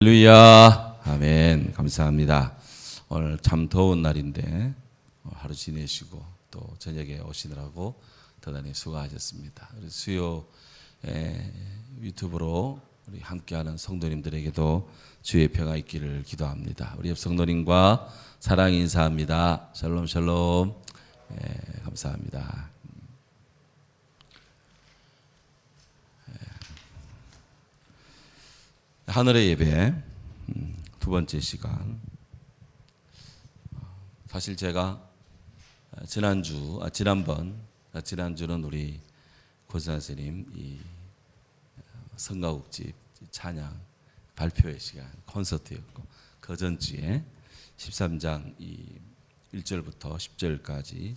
할렐루야. 아멘. 감사합니다. 오늘 참 더운 날인데 하루 지내시고 또 저녁에 오시느라고 대단히 수고하셨습니다. 우리 수요 유튜브로 우리 함께하는 성도님들에게도 주의 평화 있기를 기도합니다. 우리 옆 성도님과 사랑 인사합니다. 샬롬 샬롬. 감사합니다. 하늘의 예배 두 번째 시간. 사실 제가 지난주는 우리 고선생님 이 성가국집 찬양 발표회 시간 콘서트였고, 그 전주에 13장 이 1절부터 10절까지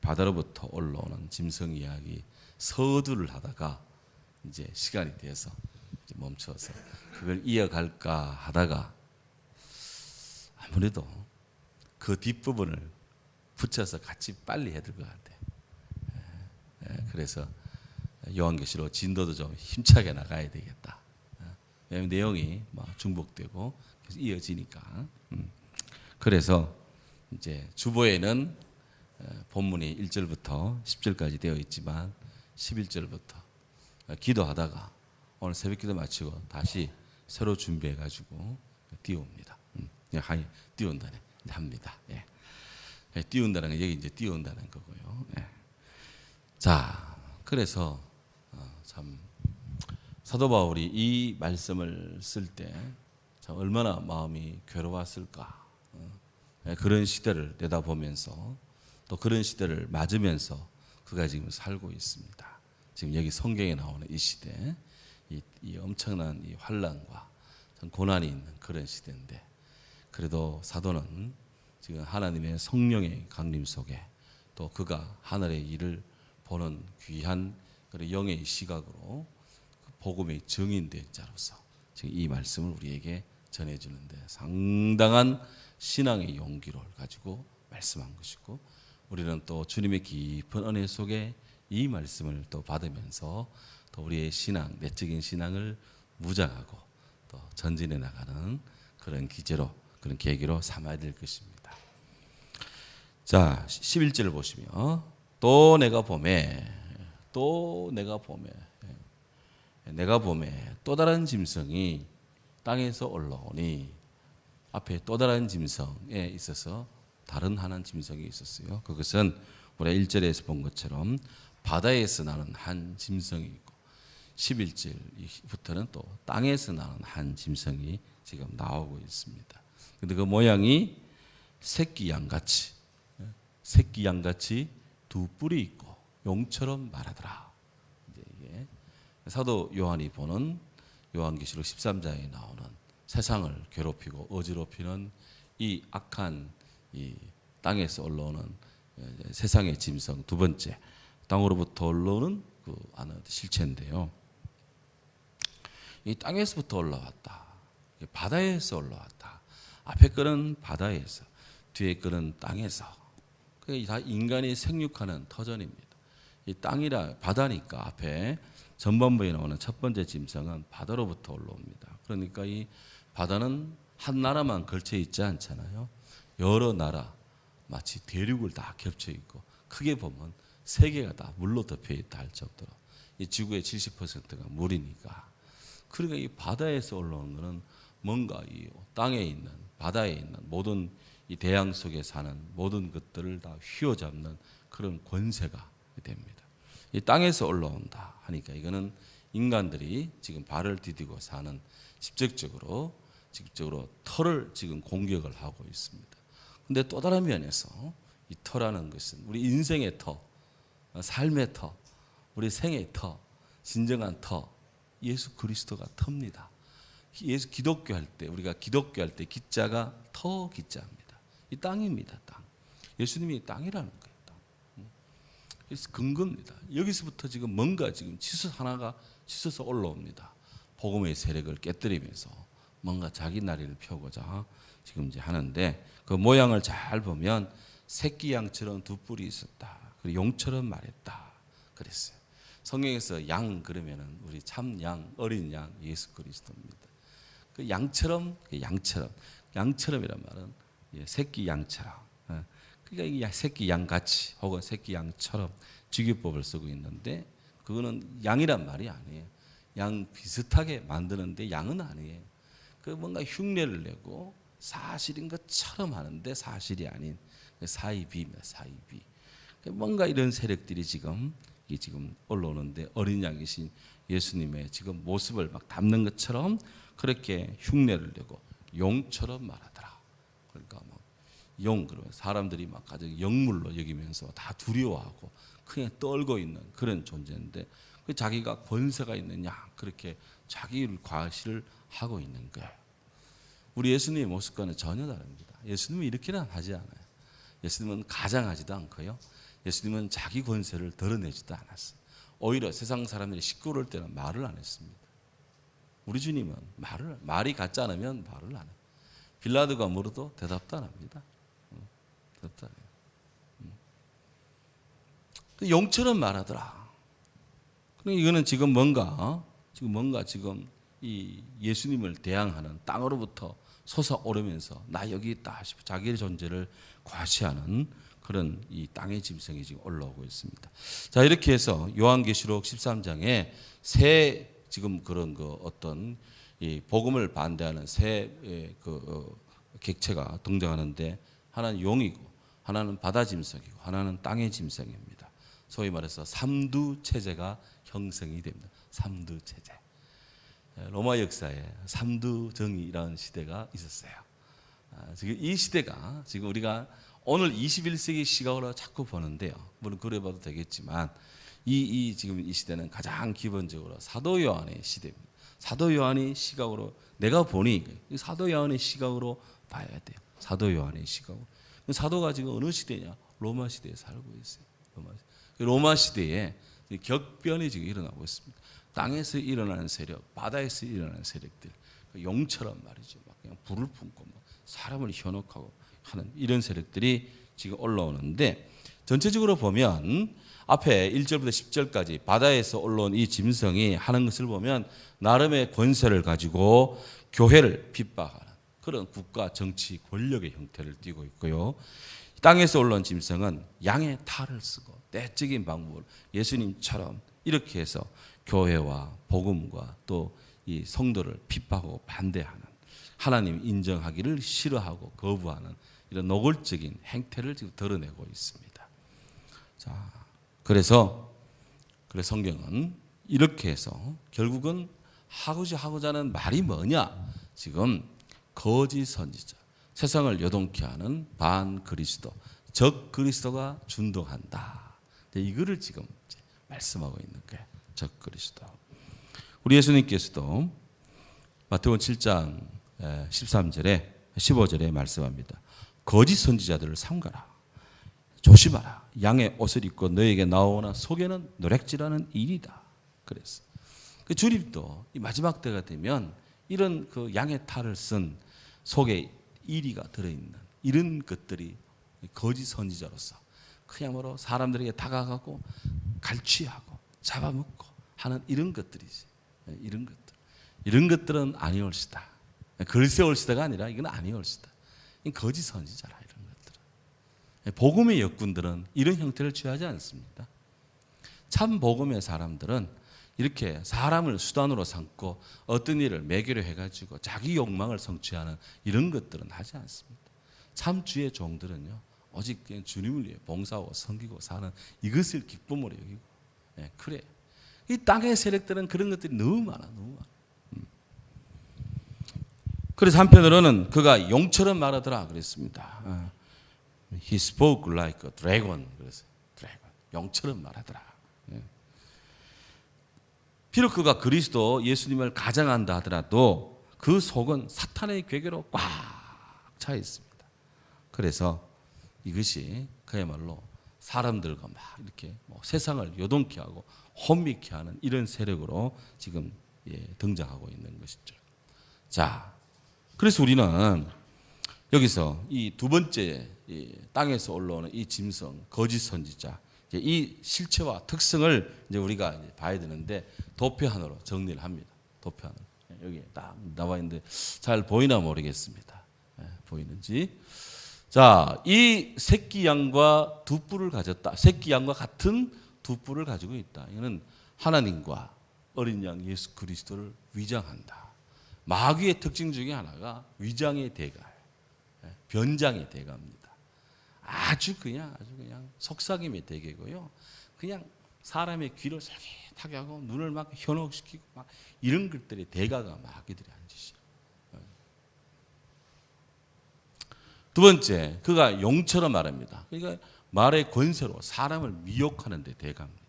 바다로부터 올라오는 짐승 이야기 서두를 하다가 이제 시간이 돼서 멈춰서 그걸 이어갈까 하다가 아무래도 그 뒷부분을 붙여서 같이 빨리 해야 될 것 같아요. 그래서 요한계시록 진도도 좀 힘차게 나가야 되겠다. 왜냐하면 내용이 중복되고 계속 이어지니까. 그래서 이제 주보에는 본문이 1절부터 10절까지 되어 있지만 11절부터 기도하다가 오늘 새벽기도 마치고 다시 새로 준비해가지고 띄웁니다. 띄운다네 합니다. 띄운다는 건 여기 이제 띄운다는 거고요. 자, 그래서 참 사도 바울이 이 말씀을 쓸 때 참 얼마나 마음이 괴로웠을까. 그런 시대를 내다보면서 또 그런 시대를 맞으면서 그가 지금 살고 있습니다. 지금 여기 성경에 나오는 이 시대. 이 엄청난 이 환난과 고난이 있는 그런 시대인데, 그래도 사도는 지금 하나님의 성령의 강림 속에 또 그가 하늘의 일을 보는 귀한 그런 영의 시각으로 복음의 증인된 자로서 지금 이 말씀을 우리에게 전해주는데 상당한 신앙의 용기를 가지고 말씀한 것이고, 우리는 또 주님의 깊은 은혜 속에 이 말씀을 또 받으면서 또 우리의 신앙, 내적인 신앙을 무장하고 또 전진해 나가는 그런 기제로, 그런 계기로 삼아야 될 것입니다. 자, 11절을 보시면 또 내가 봄에 또 다른 짐승이 땅에서 올라오니, 앞에 또 다른 짐승에 있어서 다른 하나의 짐승이 있었어요. 그것은 우리가 1절에서 본 것처럼 바다에서 나는 한 짐승이 있고, 11절부터는 또 땅에서 나는 한 짐승이 지금 나오고 있습니다. 근데 그 모양이 새끼 양같이 두 뿔이 있고 용처럼 말하더라. 이게 사도 요한이 보는 요한계시록 13장에 나오는 세상을 괴롭히고 어지럽히는 이 악한 이 땅에서 올라오는 세상의 짐승 두 번째, 땅으로부터 올라오는 그 실체인데요. 이 땅에서부터 올라왔다. 바다에서 올라왔다. 앞에 거는 바다에서, 뒤에 거는 땅에서. 그게 다 인간이 생육하는 터전입니다. 이 땅이라 바다니까 앞에 전반부에 나오는 첫 번째 짐승은 바다로부터 올라옵니다. 그러니까 이 바다는 한 나라만 걸쳐 있지 않잖아요. 여러 나라, 마치 대륙을 다 겹쳐 있고, 크게 보면 세계가 다 물로 덮여 있다 할 정도로 이 지구의 70%가 물이니까. 그러니까 이 바다에서 올라오는 것은 뭔가 이 땅에 있는, 바다에 있는 모든 이 대양 속에 사는 모든 것들을 다 휘어잡는 그런 권세가 됩니다. 이 땅에서 올라온다 하니까 이거는 인간들이 지금 발을 디디고 사는 직접적으로 털을 지금 공격을 하고 있습니다. 근데 또 다른 면에서 이 터라는 것은 우리 인생의 터, 삶의 터, 우리 생의 터, 진정한 터, 예수 그리스도가 터입니다. 예수 기독교 할 때, 우리가 기독교 할 때 기자가 터 기자입니다. 이 땅입니다. 땅. 예수님이 땅이라는 거예요. 땅. 그래서 근거입니다. 여기서부터 지금 뭔가 지금 하나가 치솟아 올라옵니다. 복음의 세력을 깨뜨리면서 뭔가 자기 나리를 펴고자 지금 이제 하는데, 그 모양을 잘 보면 새끼 양처럼 두 뿔이 있었다. 그리고 용처럼 말했다. 그랬어요. 성경에서 양 그러면은 우리 참 양, 어린 양 예수 그리스도입니다. 그 양처럼이란 말은 새끼 양처럼. 그러니까 이 새끼 양같이 혹은 새끼 양처럼 직유법을 쓰고 있는데 그거는 양이란 말이 아니에요. 양 비슷하게 만드는데 양은 아니에요. 그 뭔가 흉내를 내고 사실인 것처럼 하는데 사실이 아닌 사이비입니다. 사이비. 뭔가 이런 세력들이 지금 올라오는데 어린 양이신 예수님의 지금 모습을 막 담는 것처럼 그렇게 흉내를 내고 용처럼 말하더라. 그러니까 막 그러면 사람들이 막 가장 영물로 여기면서 다 두려워하고 그냥 떨고 있는 그런 존재인데 그 자기가 권세가 있는 양 그렇게 자기를 과시를 하고 있는 거예요. 우리 예수님의 모습과는 전혀 다릅니다. 예수님은 이렇게는 하지 않아요. 예수님은 가장하지도 않고요. 예수님은 자기 권세를 드러내지도 않았어요. 오히려 세상 사람들이 시끄러울 때는 말을 안 했습니다. 우리 주님은 말이 같지 않으면 말을 안 해요. 빌라도가 물어도 대답도 안 합니다. 대답도 안 해요. 용처럼 말하더라. 이거는 지금 뭔가 이 예수님을 대항하는 땅으로부터 솟아오르면서 나 여기 있다 싶어 자기의 존재를 과시하는 그런 이 땅의 짐승이 지금 올라오고 있습니다. 자, 이렇게 해서 요한계시록 13장에 새 지금 그런 그 어떤 이 복음을 반대하는 새 객체가 등장하는데 하나는 용이고 하나는 바다 짐승이고 하나는 땅의 짐승입니다. 소위 말해서 삼두 체제가 형성이 됩니다. 삼두 체제. 로마 역사에 삼두정이라는 시대가 있었어요. 지금 이 시대가 지금 우리가 오늘 21세기 시각으로 자꾸 보는데요. 물론 그래봐도 되겠지만 지금 이 시대는 가장 기본적으로 사도 요한의 시대입니다. 사도 요한의 시각으로 내가 보니 사도 요한의 시각으로 봐야 돼요. 사도 요한의 시각으로. 사도가 지금 어느 시대냐? 로마 시대에 살고 있어요. 로마 시대에 격변이 지금 일어나고 있습니다. 땅에서 일어나는 세력, 바다에서 일어나는 세력들, 용처럼 말이죠. 막 그냥 불을 뿜고 사람을 현혹하고 하는 이런 세력들이 지금 올라오는데 전체적으로 보면 앞에 1절부터 10절까지 바다에서 올라온 이 짐승이 하는 것을 보면 나름의 권세를 가지고 교회를 핍박하는 그런 국가 정치 권력의 형태를 띠고 있고요. 땅에서 올라온 짐승은 양의 탈을 쓰고 내적인 방법을 예수님처럼 이렇게 해서 교회와 복음과 또 이 성도를 핍박하고 반대하는 하나님 인정하기를 싫어하고 거부하는 이런 노골적인 행태를 지금 드러내고 있습니다. 자, 그래서 성경은 이렇게 해서 결국은 하고자 하는 말이 뭐냐? 지금 거짓 선지자, 세상을 요동케 하는 반 그리스도, 적 그리스도가 준동한다. 이거를 지금 말씀하고 있는 거예요. 적 그리스도. 우리 예수님께서도 마태복음 7장 13절에 15절에 말씀합니다. 거짓 선지자들을 삼가라. 조심하라. 양의 옷을 입고 너에게 나오나 속에는 노략질하는 일이다. 그랬어. 그 주님도 이 마지막 때가 되면 이런 그 양의 탈을 쓴 속에 이리가 들어있는 이런 것들이 거짓 선지자로서 그야말로 사람들에게 다가가고 갈취하고 잡아먹고 하는 이런 것들이지. 이런 것들은 아니올시다. 글쎄 올시다가 아니라 이건 아니올시다. 거짓 선지자라 이런 것들은. 복음의 역군들은 이런 형태를 취하지 않습니다. 참 복음의 사람들은 이렇게 사람을 수단으로 삼고 어떤 일을 매개로 해가지고 자기 욕망을 성취하는 이런 것들은 하지 않습니다. 참 주의 종들은요 오직 그냥 주님을 위해 봉사하고 섬기고 사는 이것을 기쁨으로 여기고 그래. 이 땅의 세력들은 그런 것들이 너무 많아. 그래서 한편으로는 그가 용처럼 말하더라 그랬습니다. He spoke like a dragon. 그래서 dragon. 용처럼 말하더라. 비록 그가 그리스도 예수님을 가장한다 하더라도 그 속은 사탄의 괴계로 꽉 차 있습니다. 그래서 이것이 그야말로 사람들과 막 이렇게 세상을 요동케 하고 혼미케 하는 이런 세력으로 지금 등장하고 있는 것이죠. 자, 그래서 우리는 여기서 이 두 번째 땅에서 올라오는 이 짐승, 거짓 선지자, 이 실체와 특성을 이제 우리가 봐야 되는데 도표안으로 정리를 합니다. 도표안으로 여기 딱 나와 있는데 잘 보이나 모르겠습니다. 보이는지. 자, 이 새끼 양과 두 뿔을 가졌다. 새끼 양과 같은 두 뿔을 가지고 있다. 이거는 하나님과 어린 양 예수 그리스도를 위장한다. 마귀의 특징 중에 하나가 위장의 대가, 변장의 대가입니다. 아주 그냥 속삭임의 대개고요. 그냥 사람의 귀를 솔깃하게 하고 눈을 막 현혹시키고 막 이런 것들의 대가가 마귀들이 한 짓이에요. 두 번째, 그가 용처럼 말합니다. 그러니까 말의 권세로 사람을 미혹하는 데 대가입니다.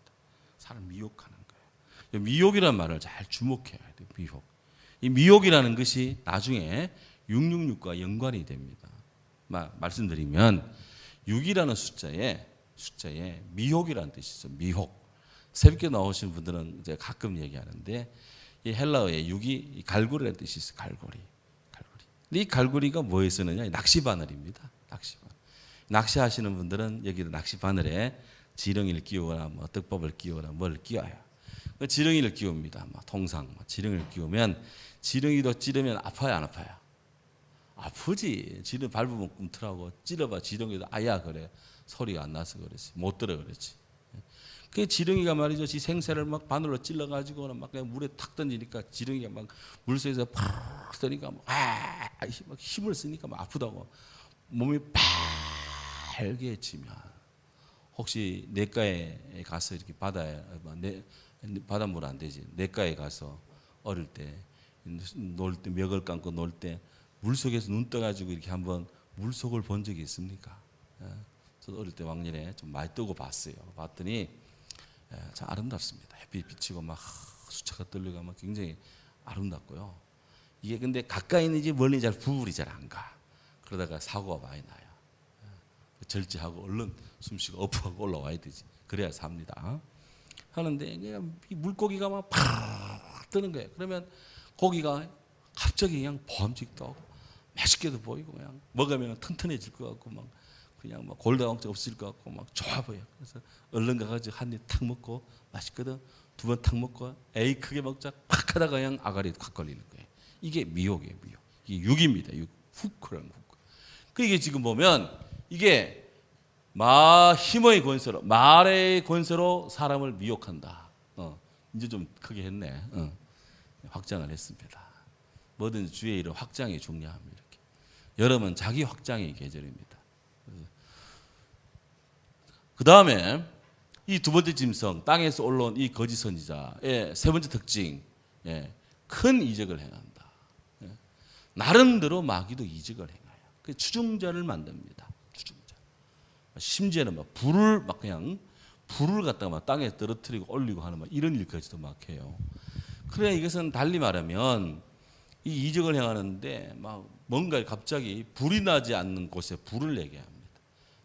사람을 미혹하는 거예요. 미혹이라는 말을 잘 주목해야 돼요. 미혹. 이 미혹이라는 것이 나중에 666과 연관이 됩니다. 말씀드리면 6이라는 숫자에 미혹이라는 뜻이 있어요. 미혹. 새벽에 나오신 분들은 이제 가끔 얘기하는데 이 헬라어의 6이 갈고리라는 뜻이 있어요. 갈고리. 근데 이 갈고리가 뭐에 쓰느냐? 낚시 바늘입니다. 낚시 바늘. 낚시하시는 분들은 여기도 낚시 바늘에 지렁이를 끼우거나 뭐 떡밥을 끼우거나 뭘 끼워요. 그 지렁이를 끼웁니다. 통상 지렁이를 끼우면 지렁이도 찌르면 아파요, 안 아파요? 아프지. 지렁이 밟으면 꿈틀하고 찌르봐 지렁이도 아야 그래. 소리가 안 나서 그렇지. 못 들어 그렇지. 그 지렁이가 말이죠. 지 생새를 막 바늘로 찔러가지고 막 그냥 물에 탁 던지니까 지렁이가 막 물속에서 팍 뜨니까 막 힘을 쓰니까 막 아프다고 몸이 빨개지면 혹시 내과에 가서 이렇게 바닷물 안 되지. 내과에 가서 어릴 때 놀 때 멱을 감고 놀 때 물속에서 눈 떠가지고 이렇게 한번 물속을 본 적이 있습니까? 저도 어릴 때 왕년에 좀 많이 뜨고 봤어요. 봤더니 참 아름답습니다. 햇빛 비치고 막 수차가 떨리고 막 굉장히 아름답고요. 이게 근데 가까이 있는지 멀리 잘 구분이 잘 안 가. 그러다가 사고가 많이 나요. 절제하고 얼른 숨쉬고 엎어하고 올라와야 되지. 그래야 삽니다. 하는데 그냥 이 물고기가 막 팍 뜨는 거예요. 그러면 고기가 갑자기 그냥 보암직도 하고 맛있게도 보이고 그냥 먹으면 튼튼해질 것 같고 막 그냥 막 골다공증 없을 것 같고 막 좋아 보여. 그래서 얼른 가가지고 한 입 탁 먹고 맛있거든. 두 번 탁 먹고 에이 크게 먹자 팍 하다가 그냥 아가리에 확 걸리는 거예요. 이게 미혹이에요. 미혹. 이게 육입니다. 육. 후크라는 후크. 이게 지금 보면 이게 힘의 권세로 말의 권세로 사람을 미혹한다. 이제 좀 크게 했네. 확장을 했습니다. 뭐든 주의 이름 확장이 중요합니다. 이렇게. 여름은 자기 확장의 계절입니다. 그 다음에 이 두 번째 짐승, 땅에서 올라온 이 거짓 선지자의 세 번째 특징, 큰 이적을 행한다. 나름대로 마귀도 이적을 행해요. 그 추종자를 만듭니다. 추종자. 심지어는 막 불을 갖다가 막 땅에 떨어뜨리고 올리고 하는 막 이런 일까지도 막 해요. 그래 이것은 달리 말하면 이 이적을 행하는데 막 뭔가 갑자기 불이 나지 않는 곳에 불을 내게 합니다.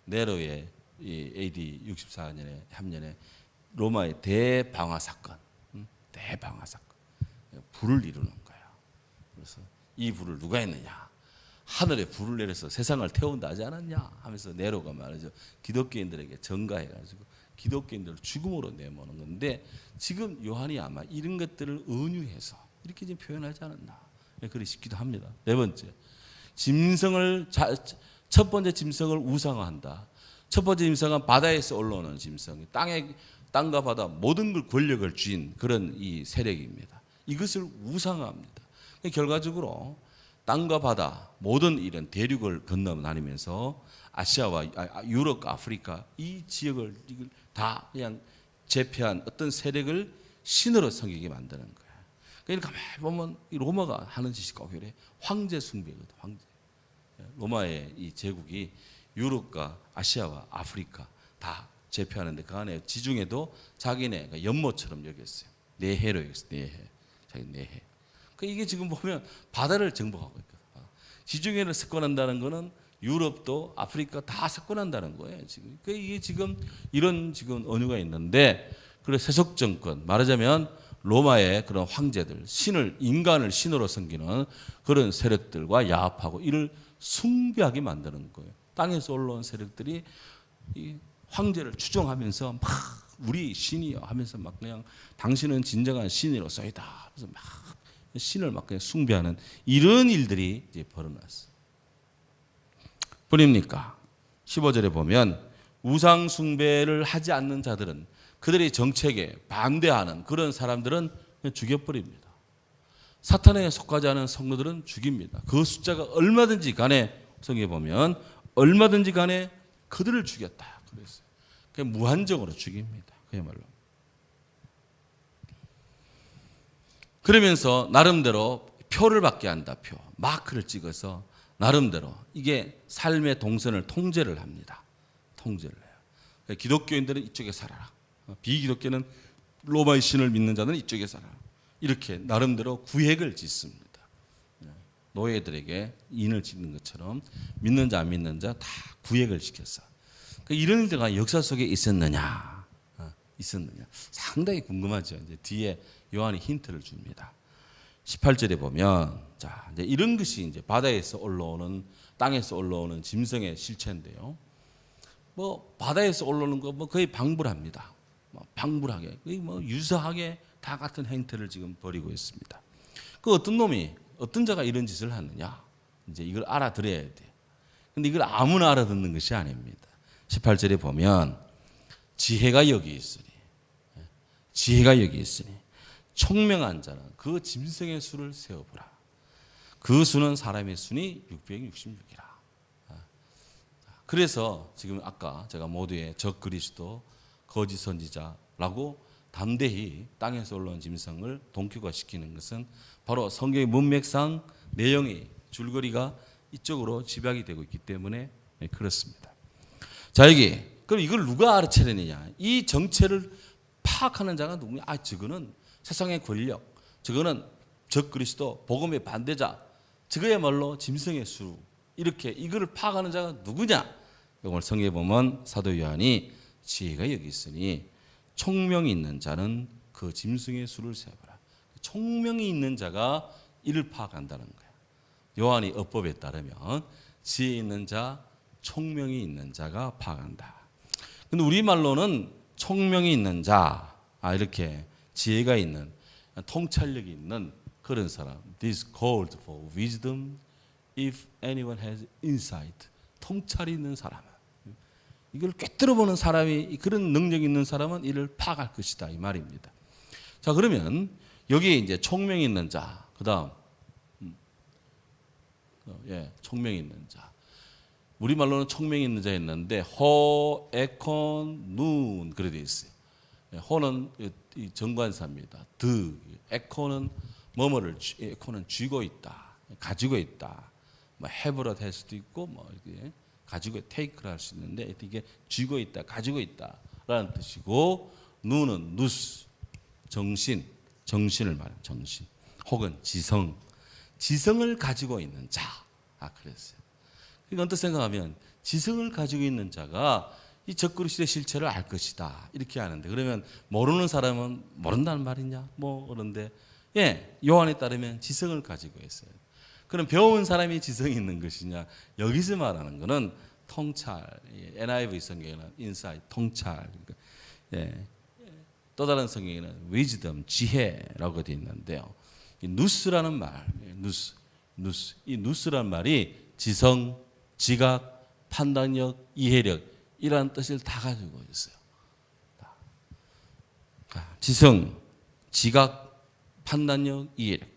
네로의 이 AD 64년에 함년에 로마의 대방화 사건, 불을 이루는 거예요. 그래서 이 불을 누가 했느냐? 하늘에 불을 내려서 세상을 태운다 하지 않았냐? 하면서 네로가 말이죠. 기독교인들에게 전가해가지고 기독교인들을 죽음으로 내모는 건데 지금 요한이 아마 이런 것들을 은유해서 이렇게 좀 표현하지 않았나? 그리 싶기도 합니다. 네 번째, 첫 번째 짐승을 우상화한다. 첫 번째 짐승은 바다에서 올라오는 짐승, 땅과 바다 모든 걸 권력을 쥔 그런 이 세력입니다. 이것을 우상화합니다. 결과적으로 땅과 바다 모든 이런 대륙을 건너다니면서 아시아와 유럽과 아프리카 이 지역을 다 그냥 제패한 어떤 세력을 신으로 섬기게 만드는 거예요. 그러니까 가만히 보면 이 로마가 하는 짓이 꼭 이래. 황제 숭배거든. 황제. 로마의 이 제국이 유럽과 아시아와 아프리카 다 제패하는데 그 안에 지중해도 자기네 연못처럼 여겼어요. 내해로 여겼어요. 내해. 자기 내해. 이게 지금 보면 바다를 정복하고 있거든요. 지중해를 석권한다는 거는 유럽도 아프리카 다 석권한다는 거예요. 지금 이게 지금 이런 언유가 있는데, 그래서 세속 정권 말하자면 로마의 그런 황제들, 인간을 신으로 섬기는 그런 세력들과 야합하고 이를 숭배하게 만드는 거예요. 땅에서 올라온 세력들이 이 황제를 추종하면서 막 우리 신이요 하면서 막 그냥 당신은 진정한 신이로서이다 하면서 막 신을 막 그냥 숭배하는 이런 일들이 이제 벌어났어. 뿐입니까? 15절에 보면 우상 숭배를 하지 않는 자들은 그들의 정책에 반대하는 그런 사람들은 그냥 죽여버립니다. 사탄에 속하지 않은 성도들은 죽입니다. 그 숫자가 얼마든지 간에 성경에 보면 얼마든지 간에 그들을 죽였다. 그랬어요. 그냥 무한정으로 죽입니다. 그야말로. 그러면서 나름대로 표를 받게 한다. 표. 마크를 찍어서 나름대로 이게 삶의 동선을 통제를 합니다. 통제를 해요. 기독교인들은 이쪽에 살아라. 비기독교는 로마의 신을 믿는 자는 이쪽에 살아라. 이렇게 나름대로 구획을 짓습니다. 노예들에게 인을 짓는 것처럼 믿는 자 안 믿는 자 다 구획을 시켰어. 이런 일들가 역사 속에 있었느냐? 있었느냐? 상당히 궁금하죠. 이제 뒤에 요한이 힌트를 줍니다. 18절에 보면 자, 이제 이런 것이 이제 바다에서 올라오는 땅에서 올라오는 짐승의 실체인데요. 뭐 바다에서 올라오는 거 뭐 거의 방불합니다. 방불하게 거의 뭐 유사하게 다 같은 행태를 지금 벌이고 있습니다. 그 어떤 놈이 어떤 자가 이런 짓을 하느냐? 이제 이걸 알아들어야 돼. 근데 이걸 아무나 알아듣는 것이 아닙니다. 18절에 보면 지혜가 여기 있으니 지혜가 여기 있으니 총명한 자는 그 짐승의 수를 세어보라. 그 수는 사람의 수니 666이라. 그래서 지금 아까 제가 모두의 적 그리스도 거짓 선지자라고 담대히 땅에서 올라온 짐승을 동격화시키는 것은 바로 성경의 문맥상 내용이 줄거리가 이쪽으로 집약이 되고 있기 때문에 그렇습니다. 자, 여기 그럼 이걸 누가 알아채느냐? 이 정체를 파악하는 자가 누구냐? 저거는 세상의 권력, 저거는 적 그리스도, 복음의 반대자, 저거야말로 짐승의 수. 이렇게 이거를 파악하는 자가 누구냐? 오늘 성경에 보면 사도 요한이 지혜가 여기 있으니 총명이 있는 자는 그 짐승의 수를 세어보라. 총명이 있는 자가 이를 파악한다는 거야. 요한이 어법에 따르면 지혜 있는 자, 총명이 있는 자가 파악한다. 근데 우리말로는 총명이 있는 자, 이렇게 지혜가 있는, 통찰력이 있는 그런 사람. This called for wisdom if anyone has insight. 통찰이 있는 사람. 이걸 꿰뚫어 보는 사람이, 그런 능력이 있는 사람은 이를 파악할 것이다. 이 말입니다. 자, 그러면 여기에 이제 총명이 있는 자, 그 다음, 총명이 있는 자. 우리말로는 총명이 있는 자 있는데, 호, 에콘, 눈, 그래 되어 있어요. 호는 이 정관사입니다. 드, 에콘은 뭐뭐를, 에콘은 쥐고 있다, 가지고 있다. 뭐 해브라 할 수도 있고, 뭐 이렇게 가지고 테이크를 할 수 있는데 이게 쥐고 있다, 가지고 있다라는 뜻이고, 눈은 누스, 정신, 정신을 말해요. 정신, 혹은 지성, 지성을 가지고 있는 자. 그랬어요. 그러니까 어떻게 생각하면 지성을 가지고 있는 자가 이 적그리스도의 실체를 알 것이다. 이렇게 하는데, 그러면 모르는 사람은 모른다는 말이냐? 뭐 그런데 요한에 따르면 지성을 가지고 있어요. 그럼 배운 사람이 지성이 있는 것이냐? 여기서 말하는 것은 통찰, NIV 성경에는 인사이트, 통찰. 또 다른 성경에는 wisdom, 지혜라고 되어 있는데요. 이 누스라는 말, 누스. 이 누스라는 말이 지성, 지각, 판단력, 이해력 이라는 뜻을 다 가지고 있어요. 지성, 지각, 판단력, 이해력.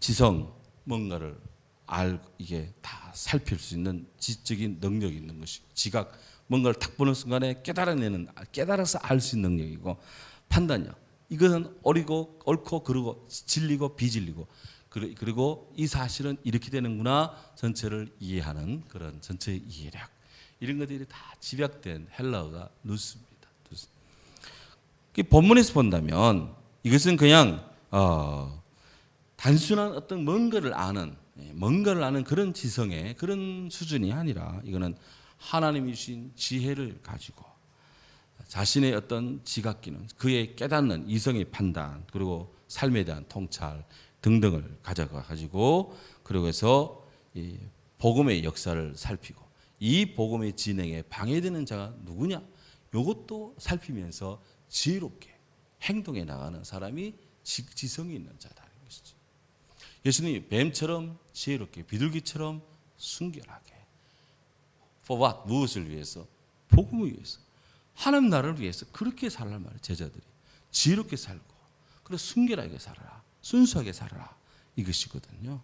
지성, 뭔가를 이게 다 살필 수 있는 지적인 능력이 있는 것이고, 지각, 뭔가를 딱 보는 순간에 깨달아서 알 수 있는 능력이고, 판단력, 이것은 옳고 그르고 진리고 비진리고, 그리고 이 사실은 이렇게 되는구나 전체를 이해하는 그런 전체의 이해력, 이런 것들이 다 집약된 헬라어가 누스입니다. 본문에서 본다면 이것은 그냥 단순한 어떤 뭔가를 아는 그런 지성의 그런 수준이 아니라, 이거는 하나님이 주신 지혜를 가지고 자신의 어떤 지각기능, 그의 깨닫는 이성의 판단, 그리고 삶에 대한 통찰 등등을 가져가지고, 그리고 해서 이 복음의 역사를 살피고, 이 복음의 진행에 방해되는 자가 누구냐? 이것도 살피면서 지혜롭게 행동해 나가는 사람이 지성이 있는 자다는 것이죠. 예수님이 뱀처럼 지혜롭게 비둘기처럼 순결하게. For what? 무엇을 위해서? 복음을 위해서. 하나님 나라를 위해서 그렇게 살란 말이에요. 제자들이. 지혜롭게 살고 그리고 순결하게 살아라. 순수하게 살아라. 이것이거든요.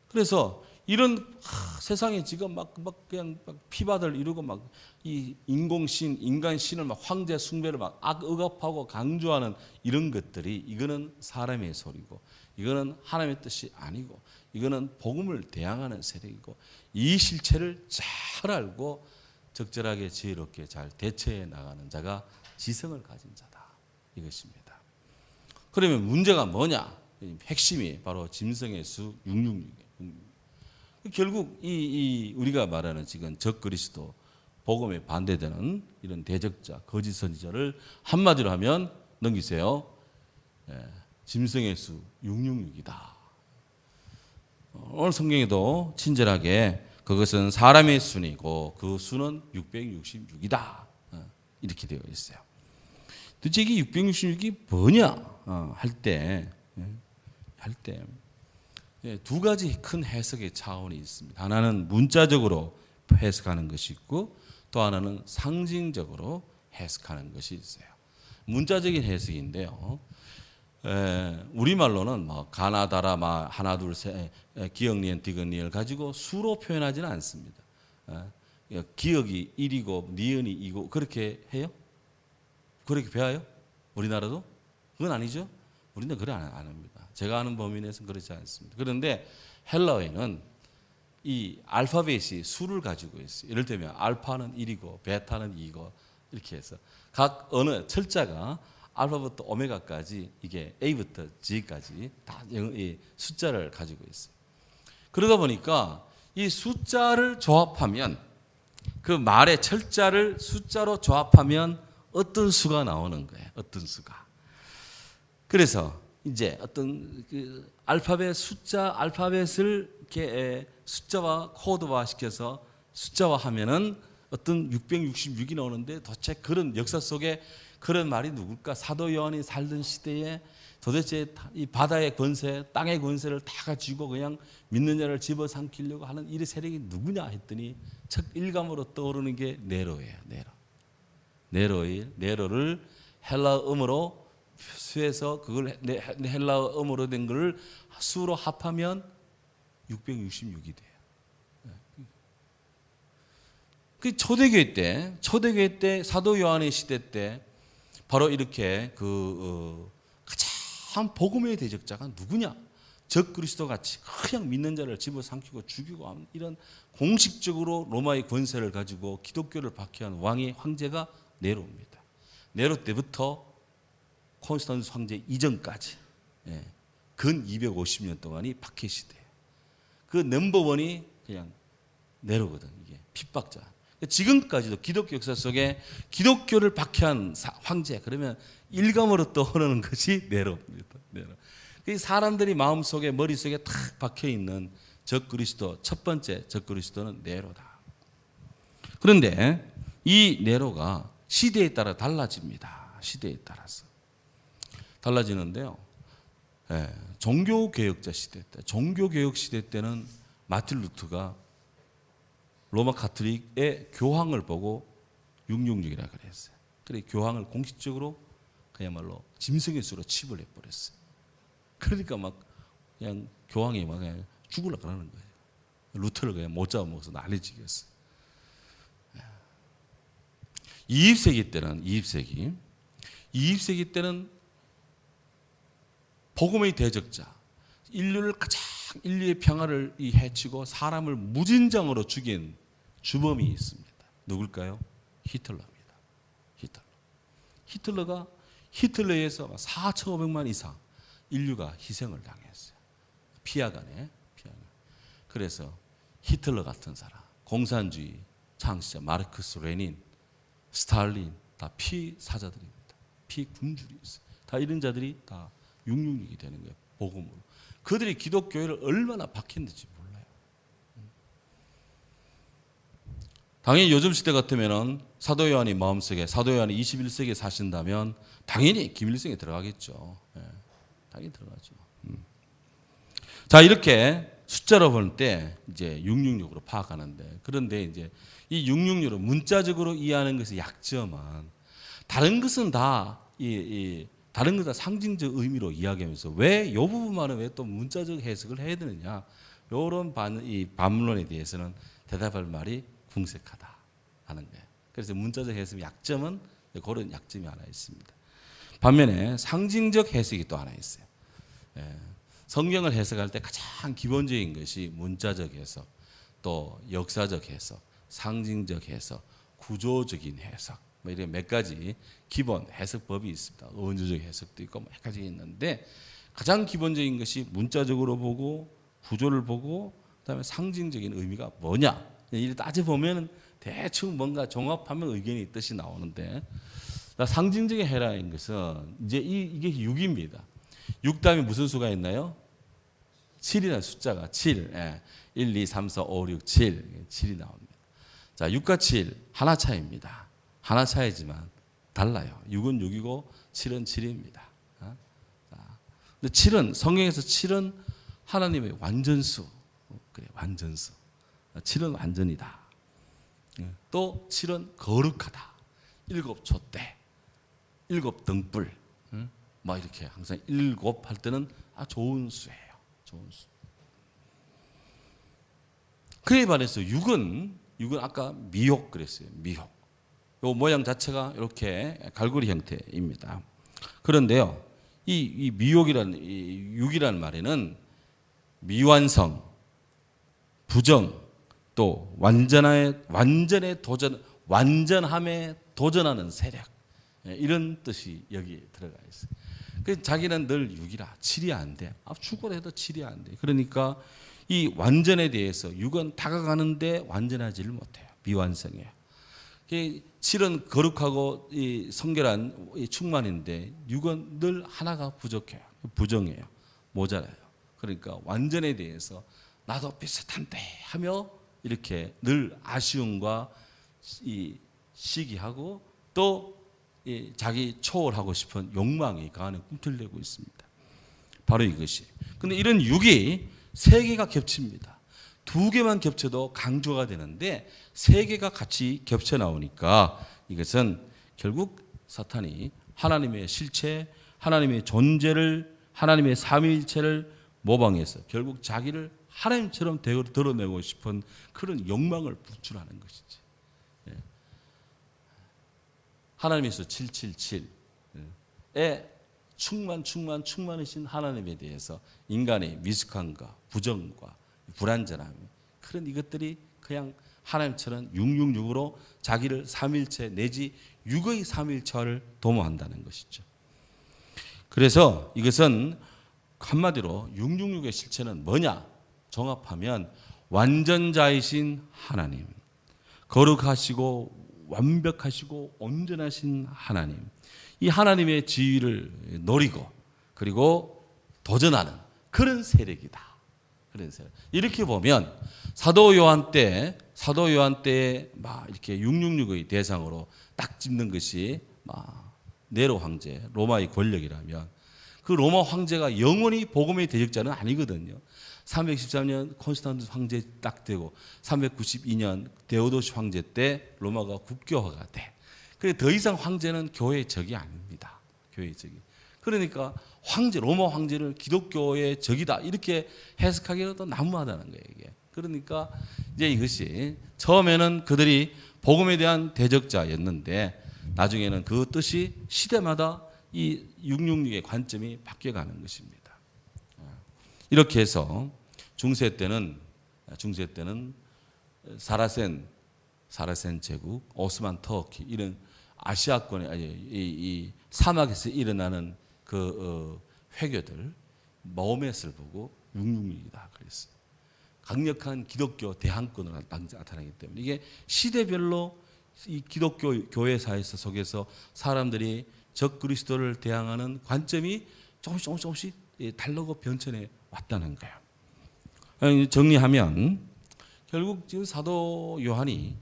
그래서 이런 세상에 지금 막 그냥 피바들 이루고 막 이 인공신, 인간신을 막 황제 숭배를 막 억압하고 강조하는 이런 것들이 이거는 사람의 소리고 이거는 하나님의 뜻이 아니고 이거는 복음을 대항하는 세력이고 이 실체를 잘 알고 적절하게 지혜롭게 잘 대처해 나가는 자가 지성을 가진 자다. 이것입니다. 그러면 문제가 뭐냐? 핵심이 바로 짐승의 수 666이에요. 결국 이 우리가 말하는 지금 적그리스도 복음에 반대되는 이런 대적자, 거짓 선지자를 한마디로 하면 넘기세요. 짐승의 수 666이다. 오늘 성경에도 친절하게 그것은 사람의 수이고 그 수는 666이다. 이렇게 되어 있어요. 도대체 이게 666이 뭐냐 할 때 두 가지 큰 해석의 차원이 있습니다. 하나는 문자적으로 해석하는 것이 있고 또 하나는 상징적으로 해석하는 것이 있어요. 문자적인 해석인데요. 우리말로는 뭐 가나다라 하나 둘셋 기억니은 디귿니을 가지고 수로 표현하지는 않습니다. 기억이 1이고 니은이 2고 그렇게 해요? 그렇게 배워요? 우리나라도? 그건 아니죠. 우리는 그래 안 합니다. 제가 아는 범위 내에서는 그렇지 않습니다. 그런데 헬라어에는 이 알파벳이 수를 가지고 있어요. 예를 들면 알파는 1이고 베타는 2고 이렇게 해서 각 어느 철자가 알파부터 오메가까지 이게 A부터 G까지 다 숫자를 가지고 있어요. 그러다 보니까 이 숫자를 조합하면 그 말의 철자를 숫자로 조합하면 어떤 수가 나오는 거예요. 어떤 수가. 그래서 이제 어떤 그 알파벳 숫자 알파벳을 이렇게 숫자와 코드화 시켜서 숫자화하면은 어떤 666이 나오는데 도대체 그런 역사 속에 그런 말이 누굴까? 사도 요한이 살던 시대에 도대체 이 바다의 권세, 땅의 권세를 다 가지고 그냥 믿는 자를 집어삼키려고 하는 이 세력이 누구냐 했더니 첫 일감으로 떠오르는 게 네로예요. 네로를 헬라어음으로 수에서 그걸 헬라어음으로 된 것을 수로 합하면 666이 돼요. 그 초대교회 때 사도 요한의 시대 때 바로 이렇게 가장 복음의 대적자가 누구냐? 적그리스도 같이 그냥 믿는 자를 집어삼키고 죽이고 하는 이런 공식적으로 로마의 권세를 가지고 기독교를 박해한 황제가 네로입니다. 네로 때부터 콘스탄티누스 황제 이전까지 근 250년 동안이 박해 시대예요. 그 넘버원이 그냥 네로거든. 이게 핍박자. 지금까지도 기독교 역사 속에 기독교를 박해한 황제 그러면 일감으로 떠오르는 것이 네로입니다. 네로. 사람들이 마음속에 머릿속에 탁 박혀 있는 적그리스도 첫 번째 적그리스도는 네로다. 그런데 이 네로가 시대에 따라 달라집니다. 시대에 따라서 달라지는데요. 종교개혁자 시대 때, 종교개혁 시대 때는 마틴 루터가 로마 가톨릭의 교황을 보고 666이라 그랬어요. 그래 교황을 공식적으로 그야말로 짐승의 수로 칩을 해버렸어요. 그러니까 막 그냥 교황이 막 그냥 죽으려고 그러는 거예요. 루터를 그냥 못 잡아먹어서 난리지겠어요. 2세기 때는 복음의 대적자, 인류의 평화를 해치고 사람을 무진장으로 죽인 주범이 있습니다. 누굴까요? 히틀러입니다. 히틀러에 의해서 4,500만 이상 인류가 희생을 당했어요. 피아간에. 그래서 히틀러 같은 사람, 공산주의 창시자 마르크스 레닌, 스탈린 다 피사자들입니다. 피군주들이 있어요. 다 이런 자들이 다 666이 되는 거예요. 복음으로. 그들이 기독교회를 얼마나 박혔는지 몰라요. 당연히 요즘 시대 같으면 사도 요한이 마음속에 사도 요한이 21세기에 사신다면 당연히 김일성에 들어가겠죠. 당연히 들어가죠. 자, 이렇게 숫자로 볼 때 이제 666으로 파악하는데, 그런데 이제 이 666을 문자적으로 이해하는 것의 약점은 다른 것은 다른 것 다 상징적 의미로 이야기하면서 왜 이 부분만은 왜 또 문자적 해석을 해야 되느냐, 이런 이 반문론에 대해서는 대답할 말이 궁색하다 하는 거예요. 그래서 문자적 해석의 약점은 그런 약점이 하나 있습니다. 반면에 상징적 해석이 또 하나 있어요. 성경을 해석할 때 가장 기본적인 것이 문자적 해석, 또 역사적 해석, 상징적 해석, 구조적인 해석, 뭐 이런 몇 가지 기본 해석법이 있습니다. 어원주적 해석도 있고 몇 가지 있는데, 가장 기본적인 것이 문자적으로 보고 구조를 보고 그다음에 상징적인 의미가 뭐냐, 이를 따져보면 대충 뭔가 종합하면 의견이 있듯이 나오는데, 상징적인 해라인 것은 이제 이게 6입니다. 6 다음에 무슨 수가 있나요? 7이라는 숫자가 7. 1, 2, 3, 4, 5, 6, 7. 7이 나옵니다. 자, 6과 7 하나 차이입니다. 하나 차이지만 달라요. 6은 6이고 7은 7입니다. 근데 7은, 성경에서 7은 하나님의 완전수. 그래, 완전수. 7은 완전이다. 또 7은 거룩하다. 7 촛대, 7 등불. 뭐 이렇게 항상 7 할 때는 좋은 수예요. 좋은 수. 그에 반해서 6은 아까 미혹 그랬어요. 미혹. 요 모양 자체가 이렇게 갈고리 형태입니다. 그런데요, 이 미혹이라는, 이 6이라는 말에는 미완성, 부정, 또 완전함에 도전하는 세력, 이런 뜻이 여기 들어가 있어요. 그래서 자기는 늘 6이라 7이 안 돼. 죽어도 해도 7이 안 돼. 그러니까 이 완전에 대해서 6은 다가가는데 완전하지를 못해요. 미완성이에요. 7은 거룩하고 성결한 충만인데 6은 늘 하나가 부족해요. 부정해요. 모자라요. 그러니까 완전에 대해서 나도 비슷한데 하며 이렇게 늘 아쉬움과 시기하고 또 자기 초월하고 싶은 욕망이 그 안에 꿈틀대고 있습니다. 바로 이것이. 근데 이런 6이 3개가 겹칩니다. 2개만 겹쳐도 강조가 되는데 3개가 같이 겹쳐 나오니까 이것은 결국 사탄이 하나님의 실체, 하나님의 존재를, 하나님의 삼위일체를 모방해서 결국 자기를 하나님처럼 드러내고 싶은 그런 욕망을 분출하는 것이지. 하나님에서 777에 충만하신 하나님에 대해서 인간의 미숙함과 부정과 불완전함, 그런 이것들이 그냥 하나님처럼 666으로 자기를 삼일체 내지 6의 삼일체화를 도모한다는 것이죠. 그래서 이것은 한마디로 666의 실체는 뭐냐? 종합하면 완전자이신 하나님, 거룩하시고 완벽하시고 온전하신 하나님, 이 하나님의 지위를 노리고 그리고 도전하는 그런 세력이다. 그런 세력. 이렇게 보면 사도 요한 때 막 이렇게 666의 대상으로 딱 집는 것이 막 네로 황제, 로마의 권력이라면 그 로마 황제가 영원히 복음의 대적자는 아니거든요. 313년 콘스탄티누스 황제 딱 되고 392년 데오도시 황제 때 로마가 국교화가 돼. 그래 더 이상 황제는 교회의 적이 아닙니다. 교회의 적이. 그러니까 로마 황제를 기독교의 적이다 이렇게 해석하기는 또 난무하다는 거예요. 이게. 그러니까 이제 이것이 처음에는 그들이 복음에 대한 대적자였는데 나중에는 그 뜻이 시대마다 이 666의 관점이 바뀌어가는 것입니다. 이렇게 해서 중세 때는 사라센 제국, 오스만 터키 이런 아시아권의 이 사막에서 일어나는 그 회교들 마호멧을 보고 666이다 그랬어요. 강력한 기독교 대항권으로 나타나기 때문에 이게 시대별로 이 기독교 교회사에서 속에서 사람들이 적 그리스도를 대항하는 관점이 조금씩 다르고 변천해 왔다는 거예요. 정리하면 결국 지금 사도 요한이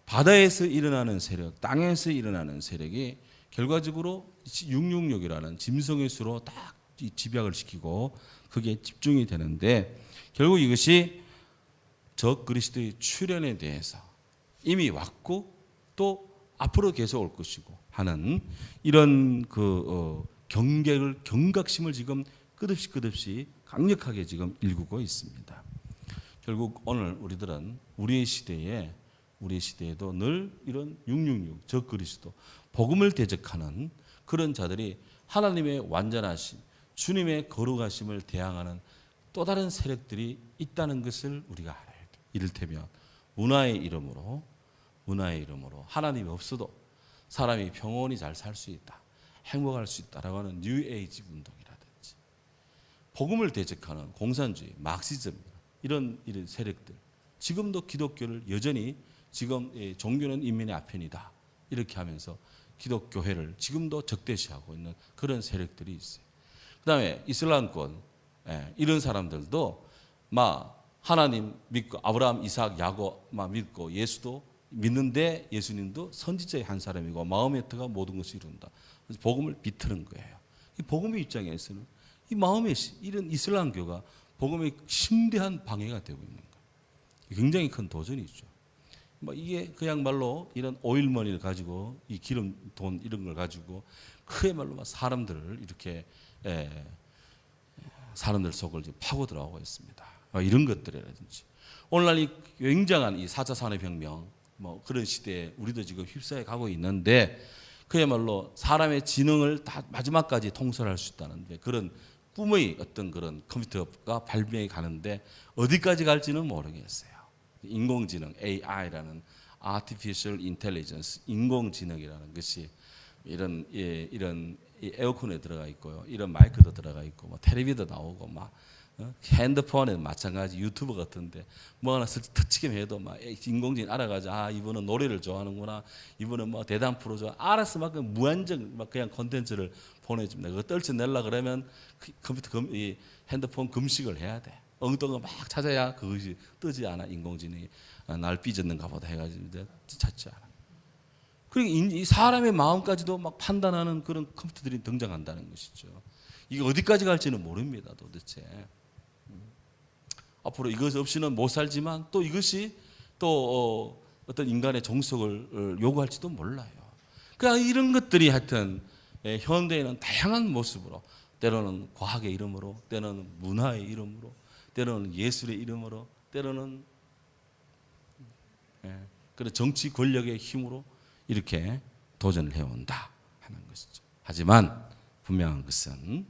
바다에서 일어나는 세력, 땅에서 일어나는 세력이 결과적으로 666이라는 짐승의 수로 딱 집약을 시키고 그게 집중이 되는데 결국 이것이 적 그리스도의 출현에 대해서 이미 왔고 또 앞으로 계속 올 것이고 하는 이런 경각심을 지금 끝없이 강력하게 지금 일구고 있습니다. 결국 오늘 우리들은 우리의 시대에도 늘 이런 666 적 그리스도 복음을 대적하는 그런 자들이 하나님의 완전하심, 주님의 거룩하심을 대항하는 또 다른 세력들이 있다는 것을 우리가 알아야 돼. 이를테면 문화의 이름으로 하나님이 없어도 사람이 평온히 잘 살 수 있다, 행복할 수 있다라고 하는 뉴에이지 운동이라든지 복음을 대적하는 공산주의, 막시즘 이런 세력들, 지금도 기독교를 여전히 지금 종교는 인민의 아편이다 이렇게 하면서 기독교회를 지금도 적대시하고 있는 그런 세력들이 있어요. 그다음에 이슬람권 이런 사람들도 하나님 믿고 아브라함, 이삭, 야곱 믿고 예수도 믿는데 예수님도 선지자의 한 사람이고 마음의 터가 모든 것을 이룬다. 그래서 복음을 비틀은 거예요. 이 복음의 입장에서는 이 마음의 이런 이슬람교가 복음의 심대한 방해가 되고 있는 거예요. 굉장히 큰 도전이죠. 이게 그야말로 이런 오일머니를 가지고 이 기름 돈 이런 걸 가지고 그야말로 사람들을 이렇게 사람들 속을 파고 들어가고 있습니다. 이런 것들이라든지 오늘날 이 굉장한 이 4차 산업혁명 그런 시대에 우리도 지금 휩싸여 가고 있는데 그야말로 사람의 지능을 다 마지막까지 통솔할 수 있다는데 그런 꿈의 어떤 그런 컴퓨터가 발명해 가는데 어디까지 갈지는 모르겠어요. 인공지능 AI라는 Artificial Intelligence 인공지능이라는 것이 이런 에어컨에 들어가 있고요. 이런 마이크도 들어가 있고 텔레비도 나오고 핸드폰에 마찬가지 유튜브 같은데 하나 터치기만 해도 인공지능 알아가지고 이분은 노래를 좋아하는구나, 이분은 대담 프로 좋아, 알아서 무한정 그냥 콘텐츠를 보내줍니다. 그거 떨쳐내려 그러면 컴퓨터 이 핸드폰 금식을 해야 돼. 엉뚱한 막 찾아야 그것이 뜨지 않아. 인공지능이 날 삐졌는가 보다 해가지고 찾지 않아. 그리고 이 사람의 마음까지도 판단하는 그런 컴퓨터들이 등장한다는 것이죠. 이게 어디까지 갈지는 모릅니다, 도대체. 앞으로 이것 없이는 못 살지만 또 이것이 또 어떤 인간의 정석을 요구할지도 몰라요. 그러니까 이런 것들이 하여튼 현대에는 다양한 모습으로 때로는 과학의 이름으로, 때로는 문화의 이름으로, 때로는 예술의 이름으로, 때로는 그런 정치 권력의 힘으로 이렇게 도전을 해온다 하는 것이죠. 하지만 분명한 것은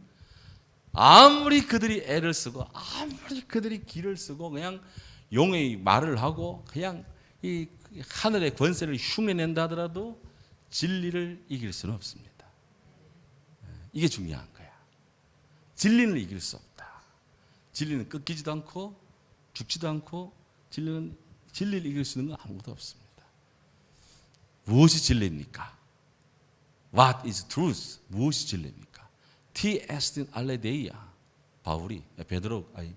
아무리 그들이 애를 쓰고 아무리 그들이 길을 쓰고 그냥 용의 말을 하고 그냥 이 하늘의 권세를 흉내낸다 하더라도 진리를 이길 수는 없습니다. 이게 중요한 거야. 진리는 이길 수 없다. 진리는 꺾이지도 않고 죽지도 않고 진리를 이길 수 있는 건 아무것도 없습니다. 무엇이 진리입니까? What is truth? 무엇이 진리입니까? T 에스틴 알레데이아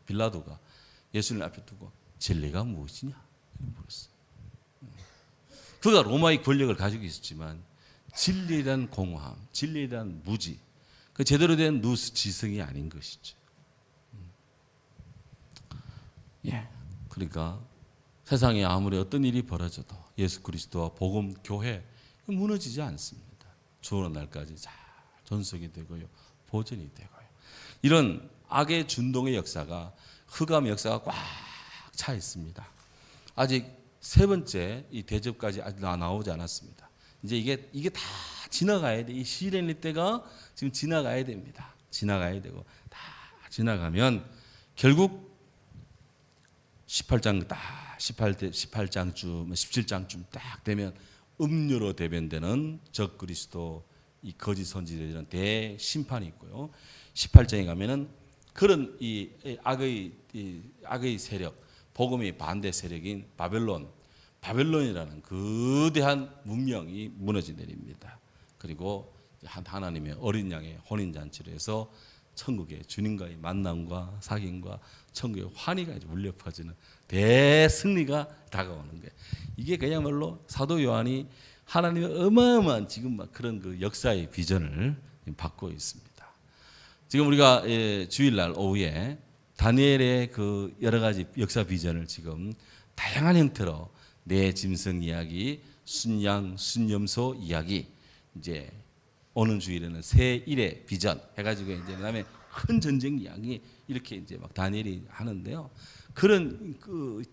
빌라도가 예수님 앞에 두고 진리가 무엇이냐 물었어요. 그가 로마의 권력을 가지고 있었지만 진리에 대한 공허함, 진리에 대한 무지, 그 제대로 된 누스 지성이 아닌 것이죠. 그러니까 세상에 아무리 어떤 일이 벌어져도 예수 그리스도와 복음 교회 무너지지 않습니다. 주어는 날까지 잘 전속이 되고요, 보존이 되고요. 이런 악의 준동의 역사가, 흑암의 역사가 꽉 차 있습니다. 아직 세 번째 이 대접까지 아직 나오지 않았습니다. 이제 이게 다 지나가야 돼. 이 시련의 때가 지금 지나가야 됩니다. 지나가야 되고 다 지나가면 결국 18장쯤 17장쯤 딱 되면 음료로 대변되는 적 그리스도 이 거짓 선지자들은 대심판이 있고요. 18장에 가면은 그런 이 악의 세력, 복음의 반대 세력인 바벨론이라는 거대한 문명이 무너져 내립니다. 그리고 하나님의 어린 양의 혼인 잔치로 해서 천국의 주님과의 만남과 사귐과 천국의 환희가 울려 퍼지는 대승리가 다가오는 거예요. 이게 그야말로 사도 요한이 하나님의 어마어마한 지금 그런 그 역사의 비전을 받고 있습니다. 지금 우리가 주일날 오후에 다니엘의 그 여러 가지 역사 비전을 지금 다양한 형태로 내 짐승 이야기, 순양, 순염소 이야기, 이제 오는 주일에는 새 일의 비전 해가지고 이제 그다음에 큰 전쟁 이야기 이렇게 이제 막 다니엘이 하는데요. 그런 그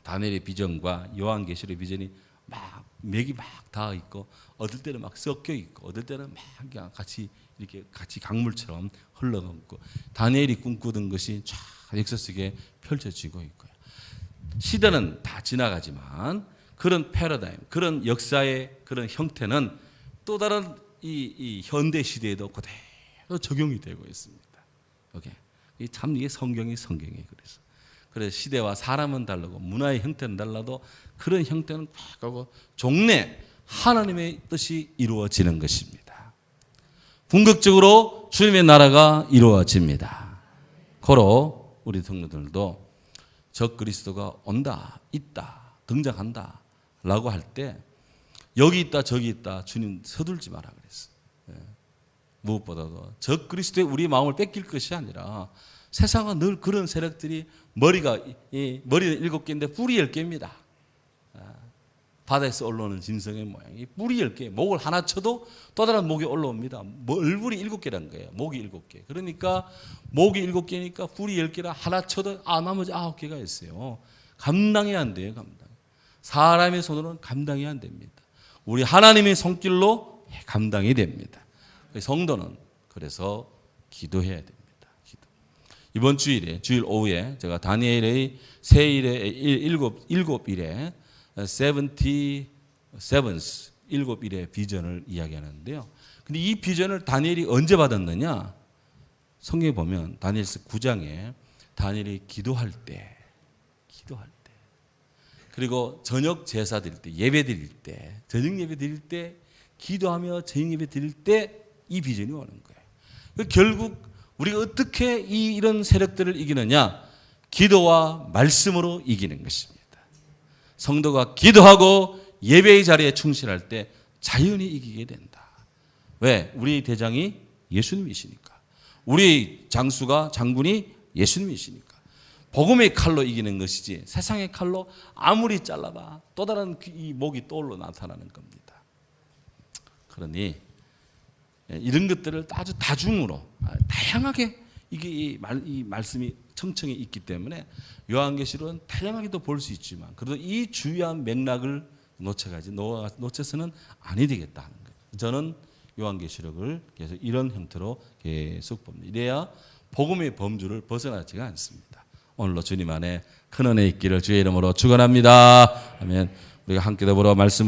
다니엘의 비전과 요한계시록의 비전이 막 맥이 막 닿아 있고 어떨 때는 막 섞여 있고 어떨 때는 막 그냥 같이 이렇게 같이 강물처럼 흘러가고 다니엘이 꿈꾸던 것이 쫙 역사 속에 펼쳐지고 있고요. 시대는 다 지나가지만 그런 패러다임, 그런 역사의 그런 형태는 또 다른 이 현대 시대에도 그대로 적용이 되고 있습니다. 오케이. 참 이게 성경이 그래서 시대와 사람은 다르고 문화의 형태는 달라도 그런 형태는 바꾸고 종래 하나님의 뜻이 이루어지는 것입니다. 궁극적으로 주님의 나라가 이루어집니다. 고로 우리 성도들도 적 그리스도가 온다, 있다, 등장한다 라고 할 때 여기 있다 저기 있다 주님 서둘지 마라 그랬어요. 무엇보다도 적 그리스도의 우리 마음을 뺏길 것이 아니라 세상은 늘 그런 세력들이 머리는 7개인데 뿔이 10개입니다. 바다에서 올라오는 짐승의 모양이 뿔이 10개, 목을 하나 쳐도 또 다른 목이 올라옵니다. 얼굴이 7개라는 거예요. 목이 7개. 그러니까 목이 7개니까 뿔이 10개라 하나 쳐도 나머지 9개가 있어요. 감당이 안 돼요. 사람의 손으로는 감당이 안 됩니다. 우리 하나님의 손길로 감당이 됩니다. 성도는 그래서 기도해야 됩니다. 이번 주일에 주일 오후에 제가 다니엘의 새 일의 일곱 일의 77 일곱 일의 비전을 이야기하는데요. 근데 이 비전을 다니엘이 언제 받았느냐? 성경에 보면 다니엘서 9장에 다니엘이 기도할 때 그리고 저녁 제사 드릴 때, 예배 드릴 때, 저녁 예배 드릴 때, 기도하며 저녁 예배 드릴 때 이 비전이 오는 거예요. 결국 우리가 어떻게 이런 세력들을 이기느냐? 기도와 말씀으로 이기는 것입니다. 성도가 기도하고 예배의 자리에 충실할 때 자연히 이기게 된다. 왜? 우리 대장이 예수님이시니까. 우리 장군이 예수님이시니까. 복음의 칼로 이기는 것이지 세상의 칼로 아무리 잘라봐 또 다른 이 목이 떠올라 나타나는 겁니다. 그러니 이런 것들을 아주 다중으로 다양하게 이게 이 말씀이 청청에 있기 때문에 요한계시록은 다양하게도 볼 수 있지만 그래도 이 주요한 맥락을 놓쳐서는 아니 되겠다 하는 거예요. 저는 요한계시록을 계속 이런 형태로 계속 봅니다. 이래야 복음의 범주를 벗어나지가 않습니다. 오늘로 주님 안에 큰 은혜 있기를 주의 이름으로 축원합니다. 아멘. 우리가 함께 더불어 말씀